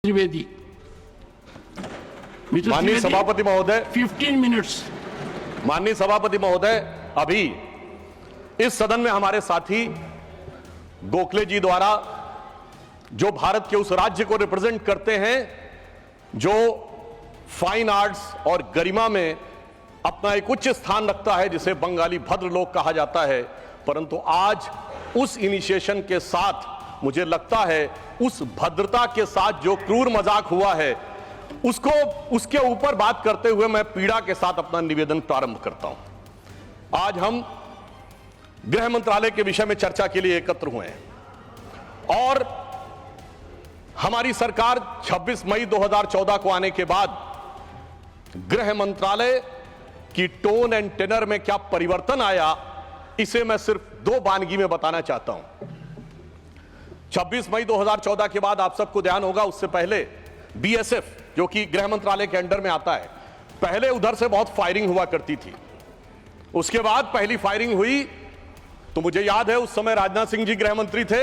त्रिवेदी। माननीय सभापति महोदय, 15 मिनट्स। माननीय सभापति महोदय, अभी इस सदन में हमारे साथी गोखले जी द्वारा जो भारत के उस राज्य को रिप्रेजेंट करते हैं जो फाइन आर्ट्स और गरिमा में अपना एक उच्च स्थान रखता है, जिसे बंगाली भद्र लोक कहा जाता है, परंतु आज उस इनिशिएशन के साथ मुझे लगता है उस भद्रता के साथ जो क्रूर मजाक हुआ है उसके ऊपर बात करते हुए मैं पीड़ा के साथ अपना निवेदन प्रारंभ करता हूं। आज हम गृह मंत्रालय के विषय में चर्चा के लिए एकत्र हुए हैं और हमारी सरकार 26 मई 2014 को आने के बाद गृह मंत्रालय की टोन एंड टेनर में क्या परिवर्तन आया, इसे मैं सिर्फ दो वानगी में बताना चाहता हूं। 26 मई 2014 के बाद आप सबको ध्यान होगा, उससे पहले बीएसएफ जो कि गृह मंत्रालय के अंडर में आता है, पहले उधर से बहुत फायरिंग हुआ करती थी। उसके बाद पहली फायरिंग हुई तो मुझे याद है उस समय राजनाथ सिंह जी गृह मंत्री थे।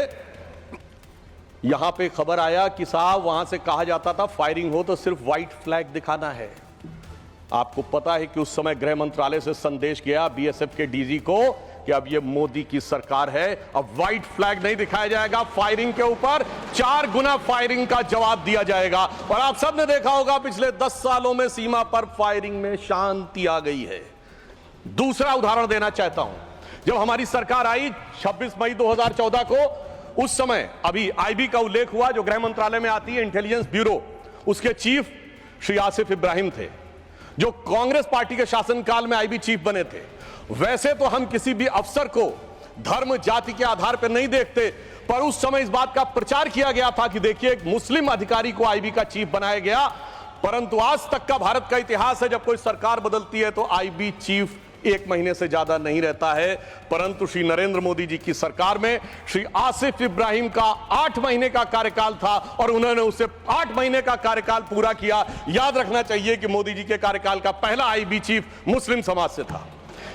यहां पे खबर आया कि साहब वहां से कहा जाता था फायरिंग हो तो सिर्फ व्हाइट फ्लैग दिखाना है। आपको पता है कि उस समय गृह मंत्रालय से संदेश गया बीएसएफ के डीजी को कि अब ये मोदी की सरकार है, अब व्हाइट फ्लैग नहीं दिखाया जाएगा, फायरिंग के ऊपर 4 गुना फायरिंग का जवाब दिया जाएगा। और आप सबने देखा होगा पिछले 10 सालों में सीमा पर फायरिंग में शांति आ गई है। दूसरा उदाहरण देना चाहता हूं, जब हमारी सरकार आई 26 मई 2014 को, उस समय अभी आईबी का उल्लेख हुआ जो गृह मंत्रालय में आती है, इंटेलिजेंस ब्यूरो, उसके चीफ श्री आसिफ इब्राहिम थे जो कांग्रेस पार्टी के शासनकाल में आईबी चीफ बने थे। वैसे तो हम किसी भी अफसर को धर्म जाति के आधार पर नहीं देखते, पर उस समय इस बात का प्रचार किया गया था कि देखिए एक मुस्लिम अधिकारी को आईबी का चीफ बनाया गया। परंतु आज तक का भारत का इतिहास है, जब कोई सरकार बदलती है तो आईबी चीफ 1 महीने से ज्यादा नहीं रहता है। परंतु श्री नरेंद्र मोदी जी की सरकार में श्री आसिफ इब्राहिम का 8 महीने का कार्यकाल था और उन्होंने उसे 8 महीने का कार्यकाल पूरा किया। याद रखना चाहिए कि मोदी जी के कार्यकाल का पहला आईबी चीफ मुस्लिम समाज से था।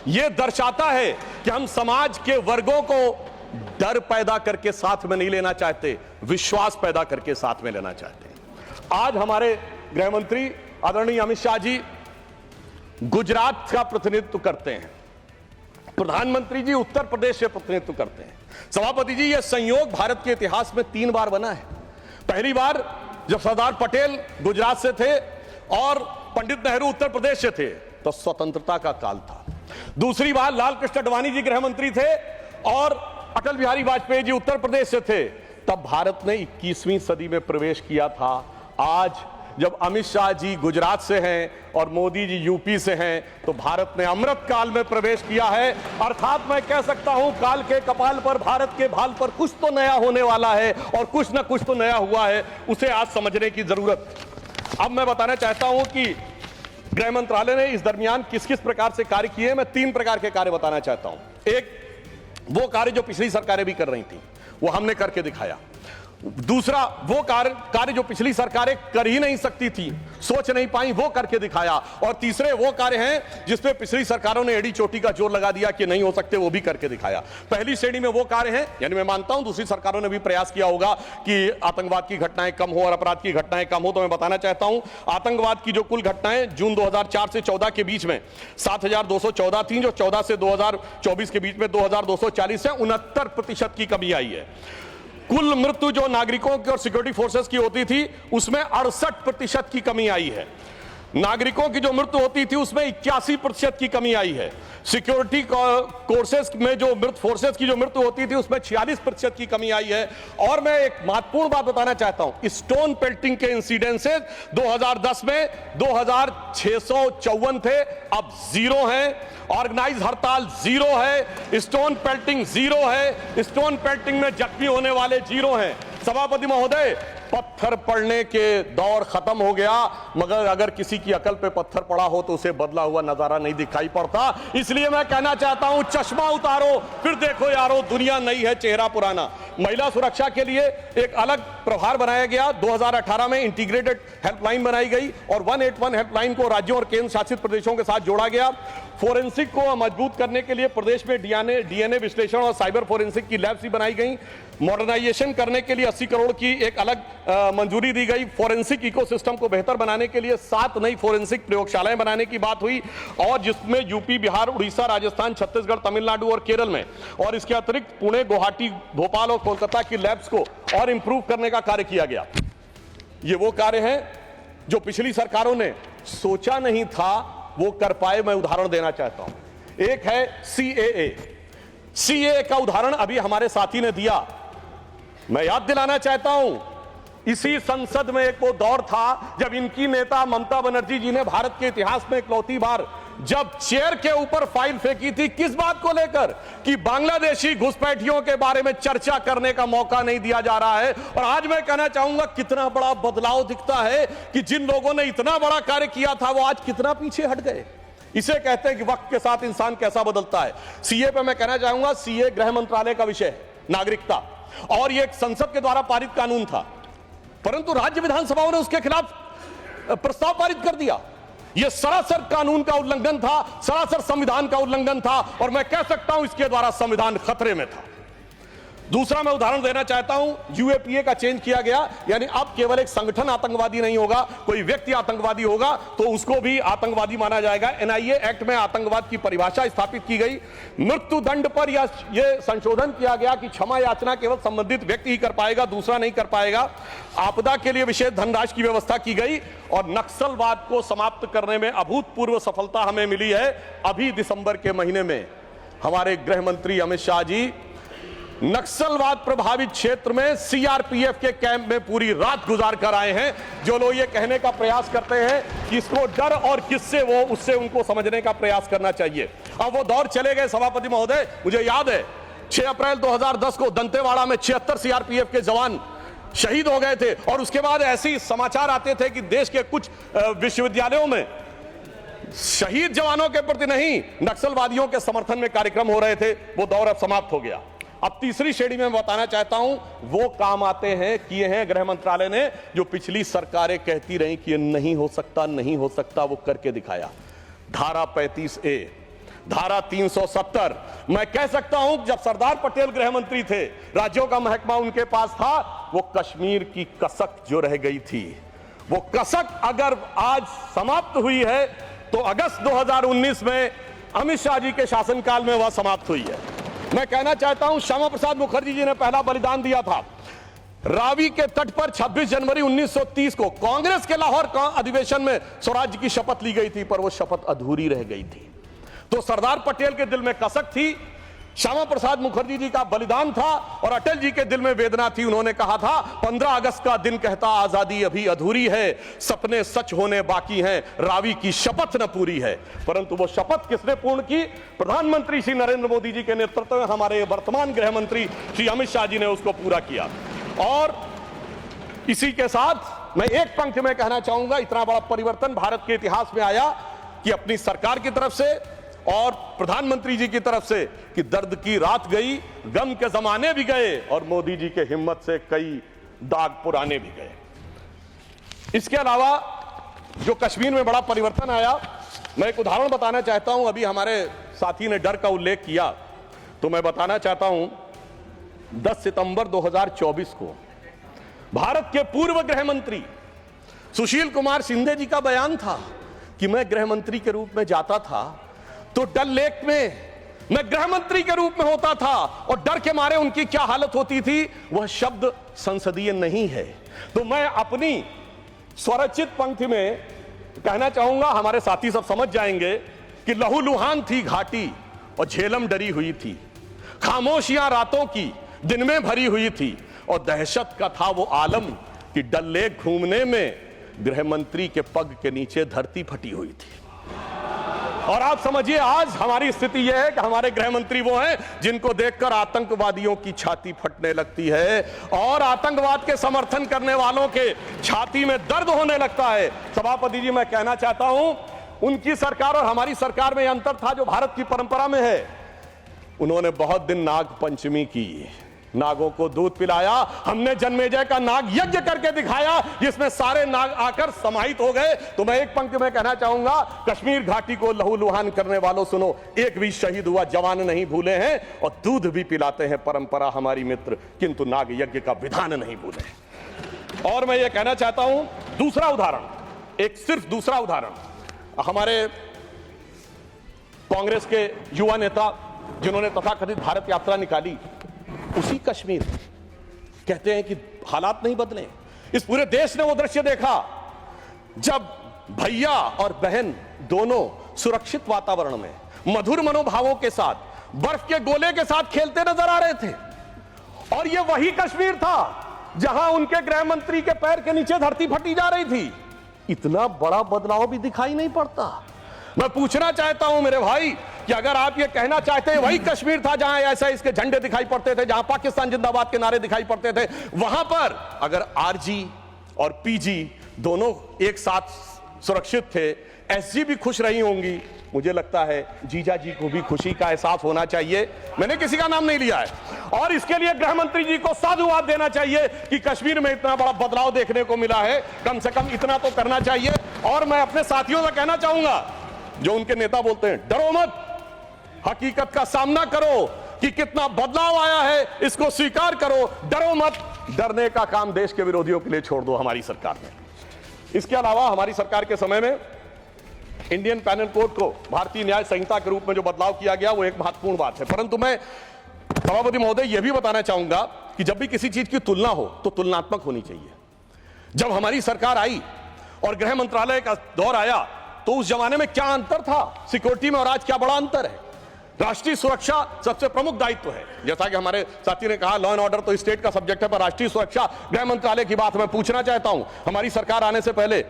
यह दर्शाता है कि हम समाज के वर्गों को डर पैदा करके साथ में नहीं लेना चाहते, विश्वास पैदा करके साथ में लेना चाहते हैं। आज हमारे गृह मंत्री आदरणीय अमित शाह जी गुजरात का प्रतिनिधित्व करते हैं, प्रधानमंत्री जी उत्तर प्रदेश से प्रतिनिधित्व करते हैं। सभापति जी, यह संयोग भारत के इतिहास में 3 बार बना है। पहली बार जब सरदार पटेल गुजरात से थे और पंडित नेहरू उत्तर प्रदेश से थे तो स्वतंत्रता का काल था। दूसरी बार लाल कृष्ण आडवाणी जी गृह मंत्री थे और अटल बिहारी वाजपेयी जी उत्तर प्रदेश से थे, तब भारत ने 21वीं सदी में प्रवेश किया था। आज जब अमित शाह जी गुजरात से हैं और मोदी जी यूपी से हैं, तो भारत ने अमृत काल में प्रवेश किया है। अर्थात मैं कह सकता हूं काल के कपाल पर, भारत के भाल पर कुछ तो नया होने वाला है और कुछ ना कुछ तो नया हुआ है, उसे आज समझने की जरूरत। अब मैं बताना चाहता हूं कि गृह मंत्रालय ने इस दरमियान किस किस प्रकार से कार्य किए। मैं 3 प्रकार के कार्य बताना चाहता हूं। एक, वो कार्य जो पिछली सरकारें भी कर रही थी, वो हमने करके दिखाया। दूसरा, वो कार्य जो पिछली सरकारें कर ही नहीं सकती थी, सोच नहीं पाई, वो करके दिखाया। और तीसरे वो कार्य हैं जिसपे पिछली सरकारों ने एड़ी चोटी का जोर लगा दिया कि नहीं हो सकते, वो भी करके दिखाया। पहली श्रेणी में वो कार्य हैं, यानी मैं मानता हूं दूसरी सरकारों ने भी प्रयास किया होगा कि आतंकवाद की घटनाएं कम हो और अपराध की घटनाएं कम हो। तो मैं बताना चाहता हूं आतंकवाद की जो कुल घटनाएं जून 2004 से 14 के बीच में 7214 थी, जो 14 से 2024 के बीच में 2240 है, 69% की कमी आई है। कुल मृत्यु जो नागरिकों की और सिक्योरिटी फोर्सेस की होती थी उसमें 68% की कमी आई है। नागरिकों की जो मृत्यु होती थी उसमें 81% की कमी आई है। सिक्योरिटी कोर्सेस में जो फोर्सेस की जो मृत्यु होती थी उसमें 46% की कमी आई है। और मैं एक महत्वपूर्ण बात बताना चाहता हूं, स्टोन पेल्टिंग के इंसिडेंसेस 2010 में 2654 थे, अब 0 हैं। ऑर्गेनाइज हड़ताल 0 है, स्टोन पेल्टिंग 0 है, स्टोन पेल्टिंग में जख्मी होने वाले 0 हैं। सभापति महोदय, पत्थर पड़ने के दौर खत्म हो गया, मगर अगर किसी की अकल पे पत्थर पड़ा हो तो उसे बदला हुआ नजारा नहीं दिखाई पड़ता। इसलिए मैं कहना चाहता हूं चश्मा उतारो फिर देखो यारो, दुनिया नई है चेहरा पुराना। महिला सुरक्षा के लिए एक अलग प्रभार बनाया गया। 2018 में इंटीग्रेटेड हेल्पलाइन बनाई गई और 181 हेल्पलाइन को राज्यों और केंद्र शासित प्रदेशों के साथ जोड़ा गया। फोरेंसिक को मजबूत करने के लिए प्रदेश में डीएनए विश्लेषण और साइबर फोरेंसिक की लैब्स भी बनाई गई। मॉडर्नाइजेशन करने के लिए 80 करोड़ की एक अलग मंजूरी दी गई। फोरेंसिक इकोसिस्टम को बेहतर बनाने के लिए 7 नई फोरेंसिक प्रयोगशालाएं बनाने की बात हुई, और जिसमें यूपी, बिहार, उड़ीसा, राजस्थान, छत्तीसगढ़, तमिलनाडु और केरल में, और इसके अतिरिक्त पुणे, गुवाहाटी, भोपाल और कोलकाता की लैब्स को और इंप्रूव करने का कार्य किया गया। ये वो कार्य हैं जो पिछली सरकारों ने सोचा नहीं था वो कर पाए। मैं उदाहरण देना चाहता हूं। एक है सीएए का उदाहरण अभी हमारे साथी ने दिया। मैं याद दिलाना चाहता हूं, इसी संसद में एक वो दौर था जब इनकी नेता ममता बनर्जी जी ने भारत के इतिहास में इकलौती बार जब चेयर के ऊपर फाइल फेंकी थी, किस बात को लेकर कि बांग्लादेशी घुसपैठियों के बारे में चर्चा करने का मौका नहीं दिया जा रहा है। और आज मैं कहना चाहूंगा कितना बड़ा बदलाव दिखता है कि जिन लोगों ने इतना बड़ा कार्य किया था वो आज कितना पीछे हट गए। इसे कहते हैं कि वक्त के साथ इंसान कैसा बदलता है। सीए पे मैं कहना चाहूंगा, सीए गृह मंत्रालय का विषय है, नागरिकता, और यह एक संसद के द्वारा पारित कानून था, परंतु राज्य विधानसभाओं ने उसके खिलाफ प्रस्ताव पारित कर दिया। यह सरासर कानून का उल्लंघन था, सरासर संविधान का उल्लंघन था, और मैं कह सकता हूं इसके द्वारा संविधान खतरे में था। दूसरा मैं उदाहरण देना चाहता हूं, यूएपीए का चेंज किया गया, यानी अब केवल एक संगठन आतंकवादी नहीं होगा, कोई व्यक्ति आतंकवादी होगा तो उसको भी आतंकवादी माना जाएगा। एनआईए एक्ट में आतंकवाद की परिभाषा स्थापित की गई। मृत्यु दंड पर यह संशोधन किया गया कि क्षमा याचना केवल संबंधित व्यक्ति ही कर पाएगा, दूसरा नहीं कर पाएगा। आपदा के लिए विशेष धनराशि की व्यवस्था की गई, और नक्सलवाद को समाप्त करने में अभूतपूर्व सफलता हमें मिली है। अभी दिसंबर के महीने में हमारे गृह मंत्री अमित शाह जी नक्सलवाद प्रभावित क्षेत्र में सीआरपीएफ के कैंप में पूरी रात गुजार कर आए हैं। जो लोग ये कहने का प्रयास करते हैं कि इसको डर और किससे वो, उससे उनको समझने का प्रयास करना चाहिए। अब वो दौर चले गए सभापति महोदय। मुझे याद है 6 अप्रैल 2010 को दंतेवाड़ा में 76 सीआरपीएफ के जवान शहीद हो गए थे, और उसके बाद ऐसे समाचार आते थे कि देश के कुछ विश्वविद्यालयों में शहीद जवानों के प्रति नहीं, नक्सलवादियों के समर्थन में कार्यक्रम हो रहे थे। वो दौर अब समाप्त हो गया। अब तीसरी श्रेणी में बताना चाहता हूं, वो काम आते हैं, किए हैं गृह मंत्रालय ने, जो पिछली सरकारें कहती रही कि ये नहीं हो सकता, नहीं हो सकता, वो करके दिखाया। धारा 35A, धारा 370। मैं कह सकता हूं जब सरदार पटेल गृह मंत्री थे, राज्यों का महकमा उनके पास था, वो कश्मीर की कसक जो रह गई थी, वो कसक अगर आज समाप्त हुई है तो अगस्त 2019 में अमित शाह जी के शासनकाल में वह समाप्त हुई है। मैं कहना चाहता हूं, श्यामा प्रसाद मुखर्जी जी ने पहला बलिदान दिया था रावी के तट पर 26 जनवरी 1930 को। कांग्रेस के लाहौर अधिवेशन में स्वराज्य की शपथ ली गई थी, पर वो शपथ अधूरी रह गई थी। तो सरदार पटेल के दिल में कसक थी, श्यामा प्रसाद मुखर्जी जी का बलिदान था, और अटल जी के दिल में वेदना थी। उन्होंने कहा था 15 अगस्त का दिन कहता आजादी अभी अधूरी है, सपने सच होने बाकी हैं, रावी की शपथ न पूरी है। परंतु वो शपथ किसने पूर्ण की? प्रधानमंत्री श्री नरेंद्र मोदी जी के नेतृत्व में हमारे वर्तमान गृह मंत्री श्री अमित शाह जी ने उसको पूरा किया। और इसी के साथ मैं एक पंक्ति में कहना चाहूंगा, इतना बड़ा परिवर्तन भारत के इतिहास में आया कि अपनी सरकार की तरफ से और प्रधानमंत्री जी की तरफ से कि दर्द की रात गई, गम के जमाने भी गए, और मोदी जी के हिम्मत से कई दाग पुराने भी गए। इसके अलावा जो कश्मीर में बड़ा परिवर्तन आया, मैं एक उदाहरण बताना चाहता हूं। अभी हमारे साथी ने डर का उल्लेख किया, तो मैं बताना चाहता हूं 10 सितंबर 2024 को भारत के पूर्व गृह मंत्री सुशील कुमार शिंदे जी का बयान था कि मैं गृह मंत्री के रूप में जाता था तो डल लेक में मैं गृह मंत्री के रूप में होता था, और डर के मारे उनकी क्या हालत होती थी, वह शब्द संसदीय नहीं है। तो मैं अपनी स्वरचित पंक्ति में कहना चाहूंगा, हमारे साथी सब समझ जाएंगे कि लहूलुहान थी घाटी और झेलम डरी हुई थी, खामोशियां रातों की दिन में भरी हुई थी, और दहशत का था वो आलम कि डल लेक घूमने में गृह मंत्री के पग के नीचे धरती फटी हुई थी। और आप समझिए आज हमारी स्थिति यह है कि हमारे गृह मंत्री वो हैं जिनको देखकर आतंकवादियों की छाती फटने लगती है, और आतंकवाद के समर्थन करने वालों के छाती में दर्द होने लगता है। सभापति जी, मैं कहना चाहता हूं, उनकी सरकार और हमारी सरकार में यह अंतर था जो भारत की परंपरा में है। उन्होंने बहुत दिन नाग पंचमी की, नागों को दूध पिलाया, हमने जन्मेजय का नाग यज्ञ करके दिखाया जिसमें सारे नाग आकर समाहित हो गए। तो मैं एक पंक्ति में कहना चाहूंगा, कश्मीर घाटी को लहूलुहान करने वालों सुनो, एक भी शहीद हुआ जवान नहीं भूले हैं, और दूध भी पिलाते हैं परंपरा हमारी मित्र, किंतु नाग यज्ञ का विधान नहीं भूले। और मैं ये कहना चाहता हूं, दूसरा उदाहरण, एक सिर्फ दूसरा उदाहरण, हमारे कांग्रेस के युवा नेता जिन्होंने तथाकथित भारत यात्रा निकाली, उसी कश्मीर कहते हैं कि हालात नहीं बदले। इस पूरे देश ने वो दृश्य देखा जब भैया और बहन दोनों सुरक्षित वातावरण में मधुर मनोभावों के साथ बर्फ के गोले के साथ खेलते नजर आ रहे थे। और यह वही कश्मीर था जहां उनके गृह मंत्री के पैर के नीचे धरती फटी जा रही थी। इतना बड़ा बदलाव भी दिखाई नहीं पड़ता। मैं पूछना चाहता हूं मेरे भाई कि अगर आप ये कहना चाहते हैं वही कश्मीर था जहां ऐसा इसके झंडे दिखाई पड़ते थे, जहां पाकिस्तान जिंदाबाद के नारे दिखाई पड़ते थे, वहां पर अगर आरजी और पीजी दोनों एक साथ सुरक्षित थे, एसजी भी खुश रही होंगी, मुझे लगता है जीजा जी को भी खुशी का एहसास होना चाहिए। मैंने किसी का नाम नहीं लिया है। और इसके लिए गृह मंत्री जी को साधुवाद देना चाहिए कि कश्मीर में इतना बड़ा बदलाव देखने को मिला है, कम से कम इतना तो करना चाहिए। और मैं अपने साथियों से कहना चाहूंगा जो उनके नेता बोलते हैं डरो मत, हकीकत का सामना करो कि कितना बदलाव आया है, इसको स्वीकार करो, डरो मत। डरने का काम देश के विरोधियों के लिए छोड़ दो हमारी सरकार ने। इसके अलावा हमारी सरकार के समय में इंडियन पैनल कोड को भारतीय न्याय संहिता के रूप में जो बदलाव किया गया वो एक महत्वपूर्ण बात है। परंतु मैं सभापति महोदय यह भी बताना चाहूंगा कि जब भी किसी चीज की तुलना हो तो तुलनात्मक होनी चाहिए। जब हमारी सरकार आई और गृह मंत्रालय का दौर आया तो उस जमाने में क्या अंतर था सिक्योरिटी में और आज क्या बड़ा अंतर है। राष्ट्रीय सुरक्षा सबसे प्रमुख दायित्व है। जैसा कि हमारे साथी ने कहा, लॉ एंड ऑर्डर तो स्टेट का सब्जेक्ट है, पर राष्ट्रीय सुरक्षा गृह मंत्रालय की बात मैं पूछना चाहता हूं। हमारी सरकार आने से पहले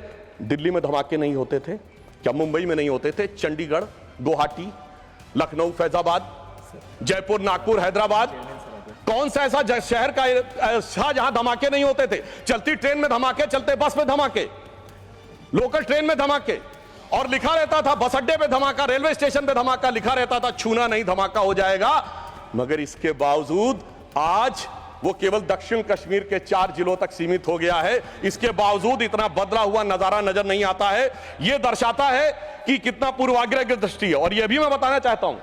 दिल्ली में धमाके नहीं होते थे क्या? मुंबई में नहीं होते थे? चंडीगढ़, गुवाहाटी, लखनऊ, फैजाबाद, जयपुर, नागपुर, हैदराबाद, कौन सा ऐसा शहर का जहां धमाके नहीं होते थे? चलती ट्रेन में धमाके, चलते बस में धमाके, लोकल ट्रेन में धमाके, और लिखा रहता था बस अड्डे पे धमाका, रेलवे स्टेशन पे धमाका, लिखा रहता था छूना नहीं, धमाका हो जाएगा। मगर इसके बावजूद आज वो केवल दक्षिण कश्मीर के 4 जिलों तक सीमित हो गया है। इसके बावजूद इतना बदला हुआ नजारा नजर नहीं आता है। यह दर्शाता है कि कितना पूर्वाग्रह की दृष्टि है। और यह भी मैं बताना चाहता हूं,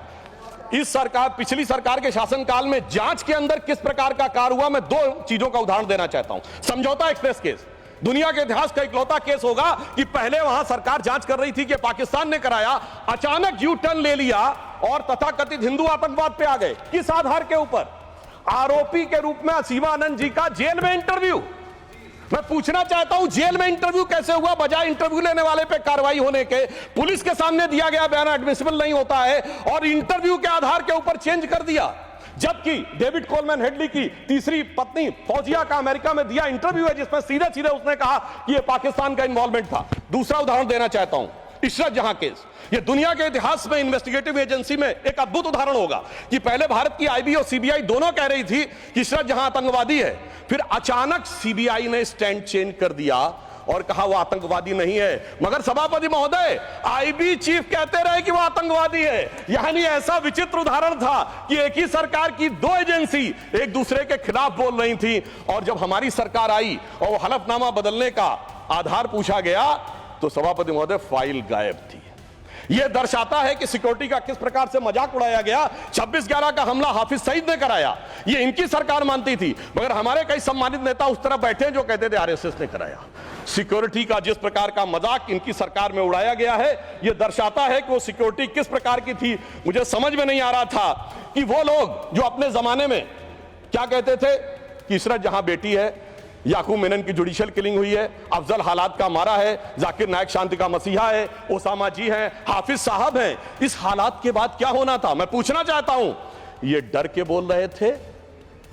इस सरकार, पिछली सरकार के शासनकाल में जांच के अंदर किस प्रकार का कार्य हुआ, मैं 2 चीजों का उदाहरण देना चाहता हूं। समझौता एक्सप्रेस केस दुनिया के इतिहास का इकलौता केस होगा कि पहले वहां सरकार जांच कर रही थी कि पाकिस्तान ने कराया, अचानक यू टर्न ले लिया और तथाकथित हिंदू आतंकवाद पे आ गए। किस आधार के ऊपर? आरोपी के रूप में असीमा आनंद जी का जेल में इंटरव्यू। मैं पूछना चाहता हूं जेल में इंटरव्यू कैसे हुआ? बजाय इंटरव्यू लेने वाले पे कार्रवाई होने के पुलिस के सामने दिया गया बयान एडमिसिबल नहीं होता है और इंटरव्यू के आधार के ऊपर चेंज कर दिया। जबकि डेविड कोलमैन हेडली की तीसरी पत्नी फौजिया का अमेरिका में दिया इंटरव्यू है जिसमें सीधे सीधे उसने कहा कि यह पाकिस्तान का इन्वॉल्वमेंट था। दूसरा उदाहरण देना चाहता हूं, इशरत जहां केस। यह दुनिया के इतिहास में इन्वेस्टिगेटिव एजेंसी में एक अद्भुत उदाहरण होगा कि पहले भारत की आईबी और सीबीआई दोनों कह रही थी कि इशरत जहां आतंकवादी है, फिर अचानक सीबीआई ने स्टैंड चेंज कर दिया और कहा वो आतंकवादी नहीं है। मगर सभापति महोदय, आईबी चीफ कहते रहे कि वो आतंकवादी है। यानी ऐसा विचित्र उदाहरण था कि एक ही सरकार की 2 एजेंसी एक दूसरे के खिलाफ बोल रही थी। और जब हमारी सरकार आई और वो हलफनामा बदलने का आधार पूछा गया तो सभापति महोदय फाइल गायब थी। यह दर्शाता है कि सिक्योरिटी का किस प्रकार से मजाक उड़ाया गया। 26/11 का हमला हाफिज सईद ने कराया, यह इनकी सरकार मानती थी, मगर हमारे कई सम्मानित नेता उस तरफ बैठे जो कहते थे आरएसएस ने कराया। सिक्योरिटी का जिस प्रकार का मजाक इनकी सरकार में उड़ाया गया है, यह दर्शाता है कि वो सिक्योरिटी किस प्रकार की थी। मुझे समझ में नहीं आ रहा था कि वो लोग जो अपने जमाने में क्या कहते थे कि इशरत जहां बेटी है, याकूब मेनन की जुडिशियल किलिंग हुई है, अफजल हालात का मारा है, जाकिर नायक शांति का मसीहा है, ओसामा जी हैं, हाफिज साहब हैं। इस हालात के बाद क्या होना था? मैं पूछना चाहता हूं, ये डर के बोल रहे थे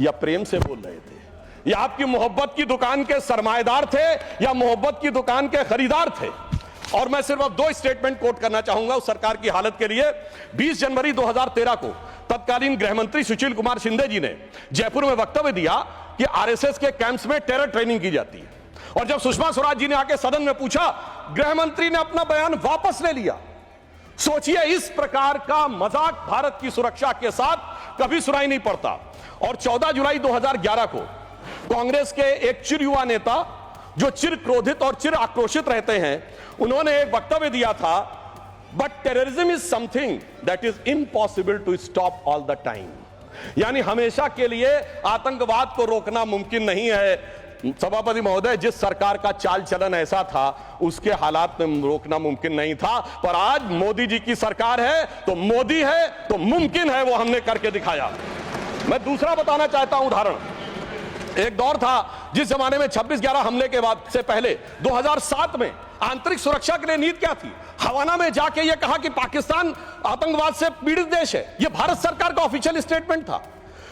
या प्रेम से बोल रहे थे? या आपकी मोहब्बत की दुकान के सरमाएदार थे या मोहब्बत की दुकान के खरीदार थे? और मैं सिर्फ अब 2 स्टेटमेंट कोट करना चाहूंगा उस सरकार की हालत के लिए। 20 जनवरी 2013 को तत्कालीन गृह मंत्री सुशील कुमार शिंदे जी ने जयपुर में वक्तव्य दिया कि आरएसएस के कैंप्स में टेरर ट्रेनिंग की जाती है। और जब सुषमा स्वराज जी ने आके सदन में पूछा, गृह मंत्री ने अपना बयान वापस ले लिया। सोचिए, इस प्रकार का मजाक भारत की सुरक्षा के साथ कभी सुनाई नहीं पड़ता। और 14 जुलाई 2011 को कांग्रेस के एक चिर युवा नेता जो चिर क्रोधित और चिर आक्रोशित रहते हैं, उन्होंने एक वक्तव्य दिया था, but terrorism is something that is impossible to stop all the time. यानी हमेशा के लिए आतंकवाद को रोकना मुमकिन नहीं है। सभापति महोदय, जिस सरकार का चाल चलन ऐसा था उसके हालात में रोकना मुमकिन नहीं था, पर आज मोदी जी की सरकार है तो मोदी है तो मुमकिन है, वो हमने करके दिखाया। मैं दूसरा बताना चाहता हूं उदाहरण। एक दौर था जिस जमाने में 26/11 हमले के बाद से पहले 2007 में आंतरिक सुरक्षा के लिए नीति क्या थी? हवाना में जाके यह कहा कि पाकिस्तान आतंकवाद से पीड़ित देश है। यह भारत सरकार का ऑफिशियल स्टेटमेंट था।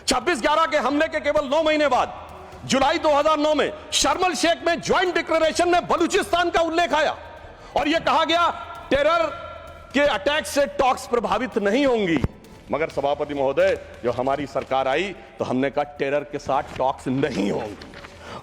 26/11 के हमले के केवल 9 महीने बाद जुलाई 2009 में शर्म एल शेख में ज्वाइंट डिक्लेरेशन में बलूचिस्तान का उल्लेख आया और यह कहा गया टेरर के अटैक से टॉक्स प्रभावित नहीं होंगी। मगर सभापति महोदय, जो हमारी सरकार आई तो हमने कहा टेरर के साथ टॉक्स नहीं होंगी।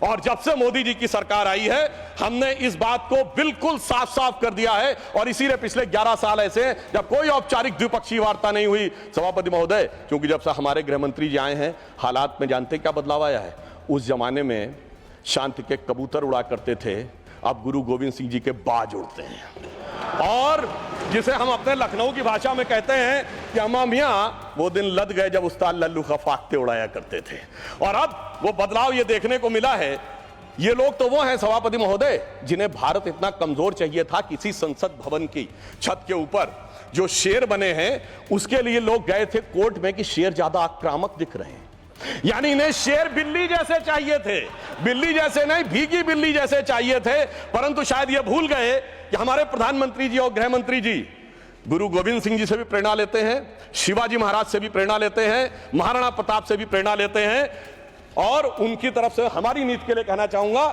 और जब से मोदी जी की सरकार आई है हमने इस बात को बिल्कुल साफ साफ कर दिया है और इसीलिए पिछले 11 साल ऐसे हैं जब कोई औपचारिक द्विपक्षीय वार्ता नहीं हुई। सभापति महोदय, क्योंकि जब से हमारे गृह मंत्री जी आए हैं हालात में जानते क्या बदलाव आया है? उस जमाने में शांति के कबूतर उड़ा करते थे, अब गुरु गोविंद सिंह जी के बाज उड़ते हैं। और जिसे हम अपने लखनऊ की भाषा में कहते हैं कि अम्मा मियाँ वो दिन लद गए जब उस्ताद लल्लू का फाख्ते उड़ाया करते थे। और अब वो बदलाव ये देखने को मिला है। ये लोग तो वो हैं सभापति महोदय जिन्हें भारत इतना कमजोर चाहिए था, किसी संसद भवन की छत के ऊपर जो शेर बने हैं उसके लिए लोग गए थे कोर्ट में कि शेर ज्यादा आक्रामक दिख रहे हैं। यानी इन्हें शेर बिल्ली जैसे चाहिए थे, बिल्ली जैसे नहीं भीगी बिल्ली जैसे चाहिए थे। परंतु शायद ये भूल गए कि हमारे प्रधानमंत्री जी और गृह मंत्री जी गुरु गोविंद सिंह जी से भी प्रेरणा लेते हैं, शिवाजी महाराज से भी प्रेरणा लेते हैं, महाराणा प्रताप से भी प्रेरणा लेते हैं। और उनकी तरफ से हमारी नीति के लिए कहना चाहूंगा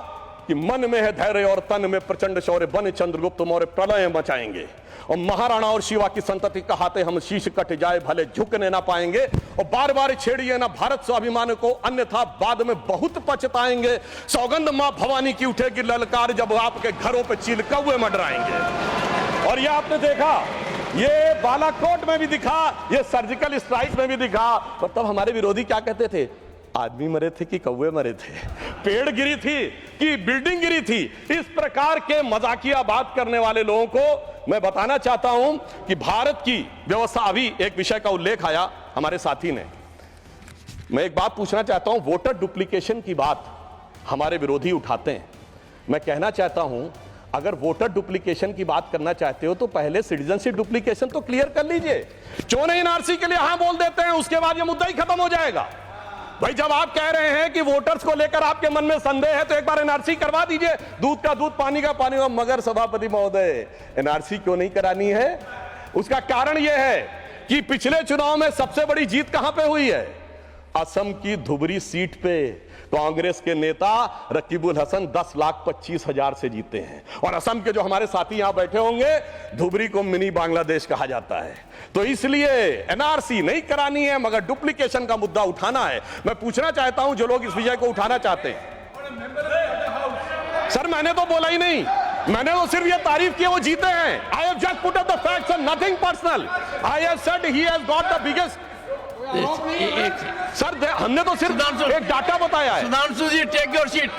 कि मन में है धैर्य और तन में प्रचंड शौर्य, बन चंद्रगुप्त मौर्य प्रलय मचाएंगे। और महाराणा और शिवा की संतति कहाते हम शीश कट जाए भले झुकने ना पाएंगे। और बार बार छेड़िए ना भारत स्वाभिमान को, अन्यथा बाद में बहुत पछताएंगे। सौगंध मां भवानी की उठेगी ललकार जब आपके घरों पे चील कौवे मंडराएंगे। और ये आपने देखा, ये बालाकोट में भी दिखा, ये सर्जिकल स्ट्राइक में भी दिखा। और तब हमारे विरोधी क्या कहते थे? आदमी मरे थे कि कौवे मरे थे, पेड़ गिरी थी कि बिल्डिंग गिरी थी। इस प्रकार के मजाकिया बात करने वाले लोगों को मैं बताना चाहता हूं कि भारत की व्यवस्था, अभी एक विषय का उल्लेख आया हमारे साथी ने, मैं एक बात पूछना चाहता हूं। वोटर डुप्लीकेशन की बात हमारे विरोधी उठाते हैं। मैं कहना चाहता हूं अगर वोटर डुप्लीकेशन की बात करना चाहते हो तो पहले सिटीजनशिप डुप्लीकेशन तो क्लियर कर लीजिए। क्यों नहीं एनआरसी के लिए हां बोल देते हैं, उसके बाद यह मुद्दा ही खत्म हो जाएगा। भाई जब आप कह रहे हैं कि वोटर्स को लेकर आपके मन में संदेह है तो एक बार एनआरसी करवा दीजिए, दूध का दूध पानी का पानी। मगर सभापति महोदय, एनआरसी क्यों नहीं करानी है? उसका कारण यह है कि पिछले चुनाव में सबसे बड़ी जीत कहां पे हुई है? असम की धुबरी सीट पे कांग्रेस के नेता रकीबुल हसन 10,25,000 से जीते हैं। और असम के जो हमारे साथी यहां बैठे होंगे, धुबरी को मिनी बांग्लादेश कहा जाता है। तो इसलिए एनआरसी नहीं करानी है मगर डुप्लीकेशन का मुद्दा उठाना है। मैं पूछना चाहता हूं जो लोग इस विषय को उठाना चाहते हैं। सर मैंने तो बोला ही नहीं, मैंने तो सिर्फ ये तारीफ की वो जीते हैं। I have just put up the facts and nothing personal. I have said he has got the biggest. Sir हमने तो सिर्फ एक डाटा बताया है। सुधांशु जी, टेक योर सीट।